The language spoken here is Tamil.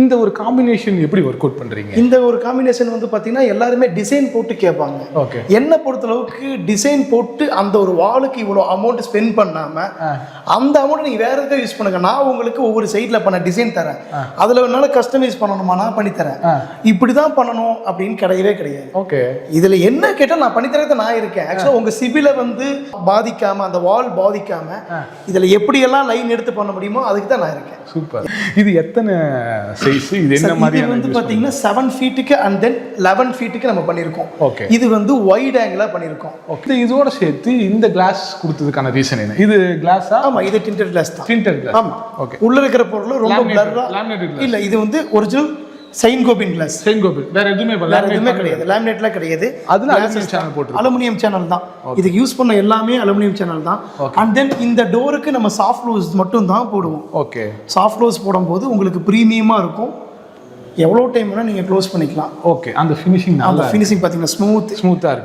இந்த ஒரு காம்பினேஷன் எப்படி ஒர்க் அவுட் பண்றீங்க? இந்த ஒரு காம்பினேஷன் வந்து பார்த்தீங்கன்னா எல்லாருமே டிசைன் போட்டு கேட்பாங்க. ஓகே. என்ன பொறுத்தளவுக்கு டிசைன் போட்டு அந்த ஒரு வாலுக்கு இவ்வளோ அமௌண்ட் ஸ்பெண்ட் பண்ணாமல் அந்த அமௌண்ட் நீங்கள் வேற எதாவது யூஸ் பண்ணுங்க. நான் உங்களுக்கு ஒவ்வொரு சைடில் பண்ண டிசைன் தரேன், அதில் என்னால் கஸ்டமைஸ் பண்ணணுமா நான் பண்ணித்தரேன். இப்படி தான் பண்ணணும் அப்படின்னு கிடையவே கிடையாது. ஓகே. இதில் என்ன கேட்டால் நான் பண்ணித்தரது நான் இருக்கேன். ஆக்சுவலாக உங்கள் சிபிலை வந்து பாதிக்காமல், அந்த வால் பாதிக்காமல் இதில் எப்படியெல்லாம் லைன் எடுத்து பண்ண முடியுமோ அதுக்கு தான் நான் இருக்கேன். சூப்பர். இது எத்தனை சைஸ்? இது என்ன மாதிரி வந்து பார்த்தீங்கன்னா 7 ஃபீட்டுக்கு அண்ட் தென் 11 ஃபீட்டுக்கு நம்ம பண்ணியிருக்கோம். ஓகே. இது வந்து வைட் ஆங்கிளாக பண்ணியிருக்கோம். ஓகே. இதோட சேர்த்து இந்த கிளாஸ் கொடுத்ததுக்கான ரீசன் என்ன? இது கிளாஸா? ஆமாம், இது டிண்டட் கிளாஸ் தான். Tinted glass. ஆமாம். ஓகே. உள்ள இருக்கிற பொருள் ரொம்ப பிளர்ரா இல்லை, இது வந்து original Saint Gobain glass. Saint Gobain வேற எதுவுமே கிடையாது, லேமினேட்லாம் கிடையாது. அதுல அலுமினியம் சேனல் போட்டு அலுமினியம் சேனல் தான். இதுக்கு யூஸ் பண்ண எல்லாமே அலுமினியம் சேனல் தான். அண்ட் தென் இந்த டோருக்கு நம்ம சாஃப்ட் க்ளோஸ் மட்டும் தான் போடுவோம். ஓகே. சாஃப்ட் க்ளோஸ் போடும்போது உங்களுக்கு ப்ரீமியமா இருக்கும். எவ்வளோ டைம் வேணால் நீங்கள் க்ளோஸ் பண்ணிக்கலாம். ஓகே. அந்த ஃபினிஷிங் அந்த ஃபினிஷிங் பார்த்தீங்கன்னா ஸ்மூத்தாக இருக்கு.